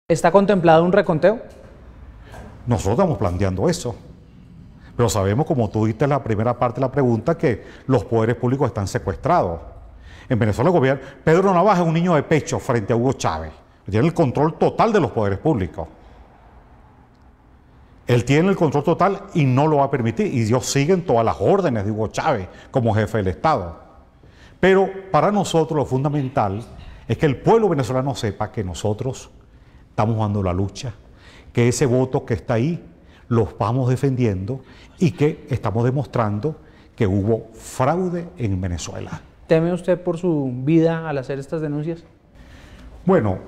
¿Está contemplado un reconteo? Nosotros estamos planteando eso. Pero sabemos, como tú diste en la primera parte de la pregunta, que los poderes públicos están secuestrados. En Venezuela el gobierno, Pedro Navaja es un niño de pecho frente a Hugo Chávez. Tiene el control total de los poderes públicos. Él tiene el control total y no lo va a permitir. Y Dios sigue en todas las órdenes de Hugo Chávez como jefe del Estado. Pero para nosotros lo fundamental es que el pueblo venezolano sepa que nosotros estamos dando la lucha, que ese voto que está ahí los vamos defendiendo y que estamos demostrando que hubo fraude en Venezuela. ¿Teme usted por su vida al hacer estas denuncias? Bueno,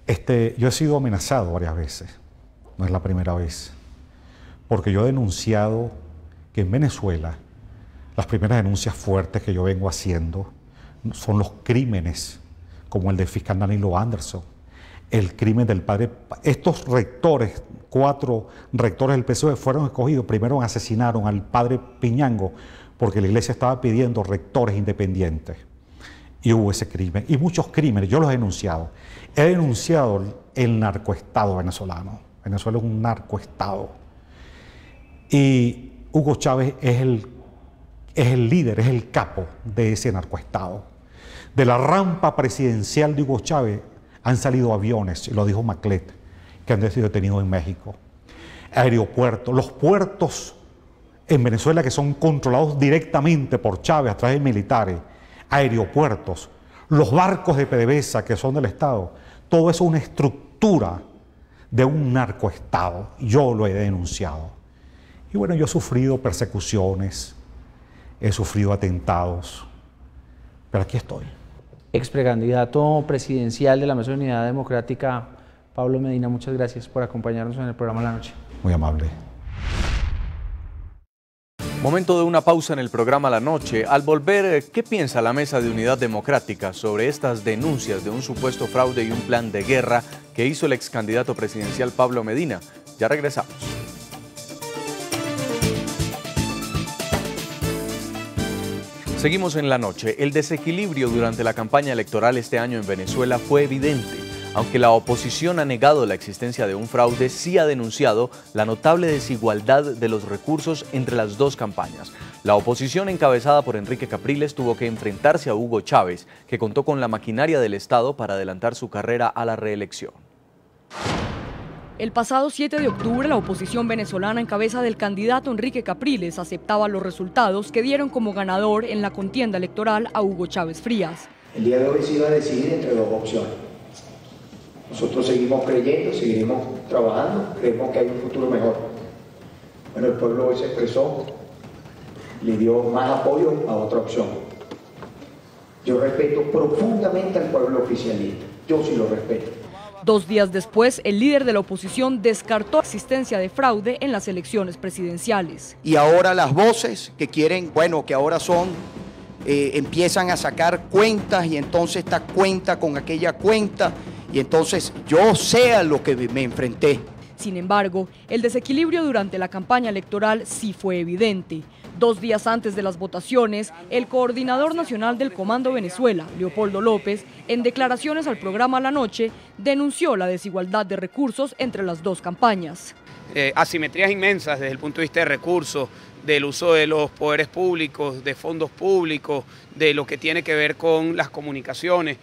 yo he sido amenazado varias veces, no es la primera vez, porque yo he denunciado que en Venezuela las primeras denuncias fuertes que yo vengo haciendo son los crímenes, como el del fiscal Danilo Anderson, el crimen del padre. Estos rectores, 4 rectores del PSOE fueron escogidos, primero asesinaron al padre Piñango porque la iglesia estaba pidiendo rectores independientes. Y hubo ese crimen, y muchos crímenes, yo los he denunciado. He denunciado el narcoestado venezolano. Venezuela es un narcoestado. Y Hugo Chávez es el líder, es el capo de ese narcoestado. De la rampa presidencial de Hugo Chávez han salido aviones, y lo dijo Maclet, que han sido detenidos en México. Aeropuertos, los puertos en Venezuela que son controlados directamente por Chávez a través de militares, aeropuertos, los barcos de PDVSA que son del Estado, todo eso es una estructura de un narcoestado. Yo lo he denunciado. Y bueno, yo he sufrido persecuciones, he sufrido atentados, pero aquí estoy. Ex precandidato presidencial de la Mesa de Unidad Democrática, Pablo Medina, muchas gracias por acompañarnos en el programa La Noche. Muy amable. Momento de una pausa en el programa La Noche. Al volver, ¿qué piensa la Mesa de Unidad Democrática sobre estas denuncias de un supuesto fraude y un plan de guerra que hizo el ex candidato presidencial Pablo Medina? Ya regresamos. Seguimos en La Noche. El desequilibrio durante la campaña electoral este año en Venezuela fue evidente. Aunque la oposición ha negado la existencia de un fraude, sí ha denunciado la notable desigualdad de los recursos entre las dos campañas. La oposición, encabezada por Enrique Capriles, tuvo que enfrentarse a Hugo Chávez, que contó con la maquinaria del Estado para adelantar su carrera a la reelección. El pasado 7 de octubre, la oposición venezolana en cabeza del candidato Enrique Capriles aceptaba los resultados que dieron como ganador en la contienda electoral a Hugo Chávez Frías. El día de hoy se iba a decidir entre dos opciones. Nosotros seguimos creyendo, seguiremos trabajando, creemos que hay un futuro mejor. Bueno, el pueblo hoy se expresó, le dio más apoyo a otra opción. Yo respeto profundamente al pueblo oficialista, yo sí lo respeto. 2 días después, el líder de la oposición descartó la existencia de fraude en las elecciones presidenciales. Y ahora las voces que quieren, bueno, que ahora son, empiezan a sacar cuentas y entonces esta cuenta con aquella cuenta. Y entonces yo sé a lo que me enfrenté. Sin embargo, el desequilibrio durante la campaña electoral sí fue evidente. 2 días antes de las votaciones, el coordinador nacional del Comando Venezuela, Leopoldo López, en declaraciones al programa La Noche, denunció la desigualdad de recursos entre las dos campañas. Asimetrías inmensas desde el punto de vista de recursos, del uso de los poderes públicos, de fondos públicos, de lo que tiene que ver con las comunicaciones.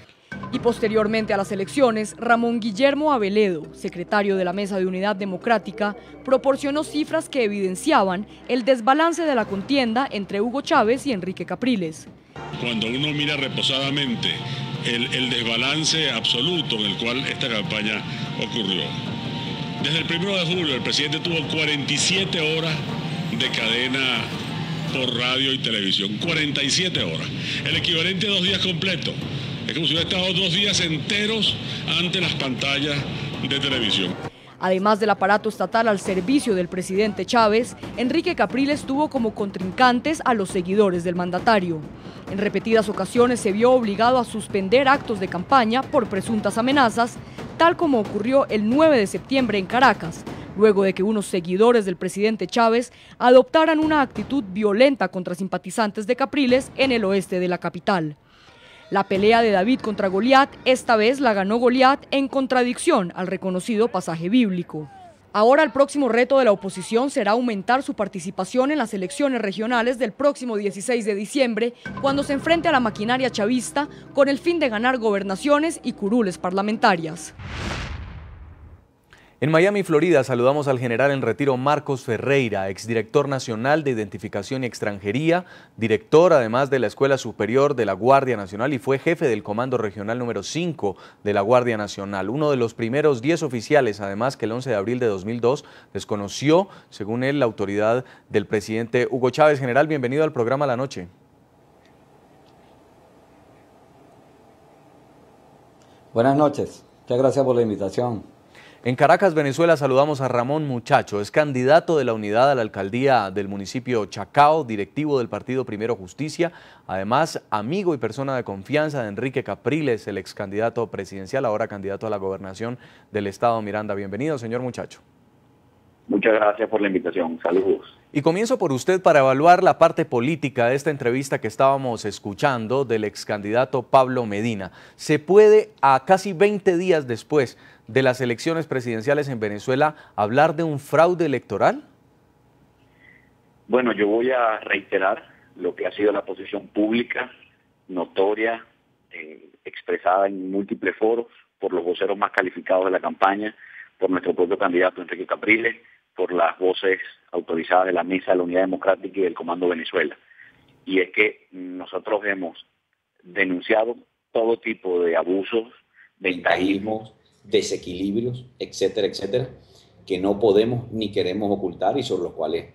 Y posteriormente a las elecciones, Ramón Guillermo Aveledo, secretario de la Mesa de Unidad Democrática, proporcionó cifras que evidenciaban el desbalance de la contienda entre Hugo Chávez y Enrique Capriles. Cuando uno mira reposadamente el desbalance absoluto en el cual esta campaña ocurrió. Desde el 1 de julio el presidente tuvo 47 horas de cadena por radio y televisión, 47 horas, el equivalente a 2 días completos. Es como si hubiera estado 2 días enteros ante las pantallas de televisión. Además del aparato estatal al servicio del presidente Chávez, Enrique Capriles tuvo como contrincantes a los seguidores del mandatario. En repetidas ocasiones se vio obligado a suspender actos de campaña por presuntas amenazas, tal como ocurrió el 9 de septiembre en Caracas, luego de que unos seguidores del presidente Chávez adoptaran una actitud violenta contra simpatizantes de Capriles en el oeste de la capital. La pelea de David contra Goliat, esta vez la ganó Goliat en contradicción al reconocido pasaje bíblico. Ahora el próximo reto de la oposición será aumentar su participación en las elecciones regionales del próximo 16 de diciembre, cuando se enfrente a la maquinaria chavista con el fin de ganar gobernaciones y curules parlamentarias. En Miami, Florida, saludamos al general en retiro Marcos Ferreira, exdirector nacional de Identificación y Extranjería, director además de la Escuela Superior de la Guardia Nacional y fue jefe del Comando Regional número 5 de la Guardia Nacional. Uno de los primeros 10 oficiales, además, que el 11 de abril de 2002 desconoció, según él, la autoridad del presidente Hugo Chávez. General, bienvenido al programa La Noche. Buenas noches, muchas gracias por la invitación. En Caracas, Venezuela, saludamos a Ramón Muchacho, es candidato de la unidad a la alcaldía del municipio Chacao, directivo del partido Primero Justicia, además amigo y persona de confianza de Enrique Capriles, el ex candidato presidencial, ahora candidato a la gobernación del estado Miranda. Bienvenido, señor Muchacho. Muchas gracias por la invitación, saludos. Y comienzo por usted para evaluar la parte política de esta entrevista que estábamos escuchando del ex candidato Pablo Medina. ¿Se puede, a casi 20 días después de las elecciones presidenciales en Venezuela, hablar de un fraude electoral? Bueno, yo voy a reiterar lo que ha sido la posición pública, notoria, expresada en múltiples foros por los voceros más calificados de la campaña, por nuestro propio candidato Enrique Capriles, por las voces autorizadas de la Mesa de la Unidad Democrática y del Comando Venezuela. Y es que nosotros hemos denunciado todo tipo de abusos, ventajismos, desequilibrios, etcétera, etcétera, que no podemos ni queremos ocultar y sobre los cuales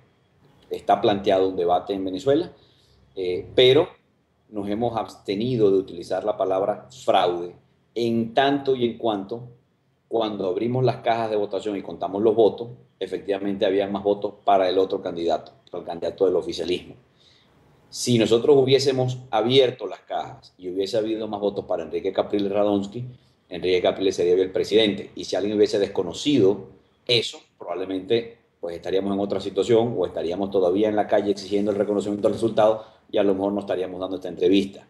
está planteado un debate en Venezuela, pero nos hemos abstenido de utilizar la palabra fraude en tanto y en cuanto cuando abrimos las cajas de votación y contamos los votos, efectivamente había más votos para el otro candidato, para el candidato del oficialismo. Si nosotros hubiésemos abierto las cajas y hubiese habido más votos para Enrique Capriles Radonsky, Enrique Capriles sería el presidente. Y si alguien hubiese desconocido eso, probablemente pues estaríamos en otra situación o estaríamos todavía en la calle exigiendo el reconocimiento del resultado y a lo mejor no estaríamos dando esta entrevista.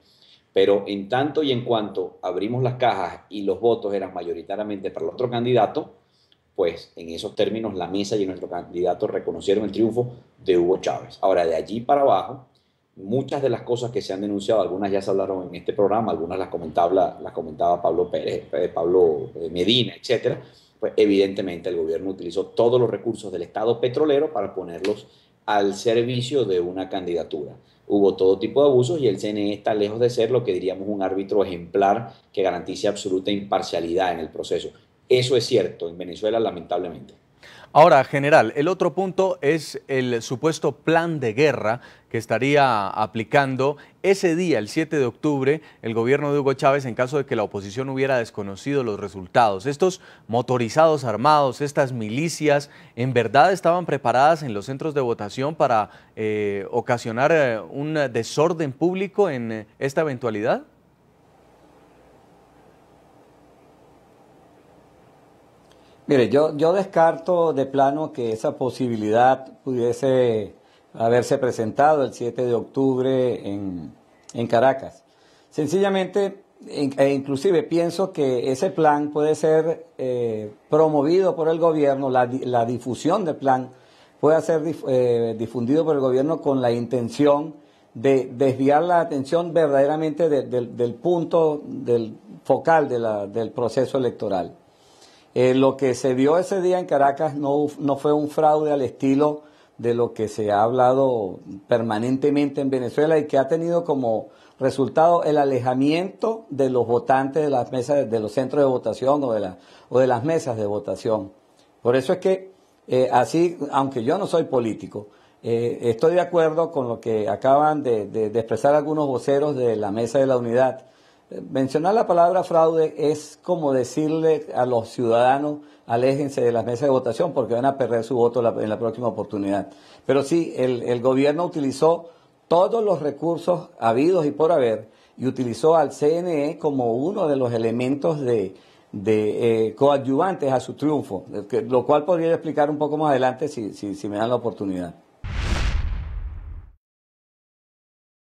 Pero en tanto y en cuanto abrimos las cajas y los votos eran mayoritariamente para el otro candidato, pues en esos términos la mesa y nuestro candidato reconocieron el triunfo de Hugo Chávez. Ahora, de allí para abajo, muchas de las cosas que se han denunciado, algunas ya se hablaron en este programa, algunas las comentaba Pablo Medina, etcétera, pues evidentemente el gobierno utilizó todos los recursos del Estado petrolero para ponerlos al servicio de una candidatura. Hubo todo tipo de abusos y el CNE está lejos de ser lo que diríamos un árbitro ejemplar que garantice absoluta imparcialidad en el proceso. Eso es cierto en Venezuela, lamentablemente. Ahora, general, el otro punto es el supuesto plan de guerra que estaría aplicando ese día, el 7 de octubre, el gobierno de Hugo Chávez en caso de que la oposición hubiera desconocido los resultados. Estos motorizados armados, estas milicias, ¿en verdad estaban preparadas en los centros de votación para ocasionar un desorden público en esta eventualidad? Mire, yo descarto de plano que esa posibilidad pudiese haberse presentado el 7 de octubre en Caracas. Sencillamente, inclusive pienso que ese plan puede ser promovido por el gobierno, la difusión del plan puede ser difundido por el gobierno con la intención de desviar la atención verdaderamente del punto del focal del proceso electoral. Lo que se vio ese día en Caracas no fue un fraude al estilo de lo que se ha hablado permanentemente en Venezuela y que ha tenido como resultado el alejamiento de los votantes de las mesas, de los centros de votación o de las mesas de votación. Por eso es que así, aunque yo no soy político, estoy de acuerdo con lo que acaban de expresar algunos voceros de la Mesa de la Unidad. Mencionar la palabra fraude es como decirle a los ciudadanos aléjense de las mesas de votación porque van a perder su voto en la próxima oportunidad. Pero sí, el gobierno utilizó todos los recursos habidos y por haber y utilizó al CNE como uno de los elementos de coadyuvantes a su triunfo, lo cual podría explicar un poco más adelante si me dan la oportunidad.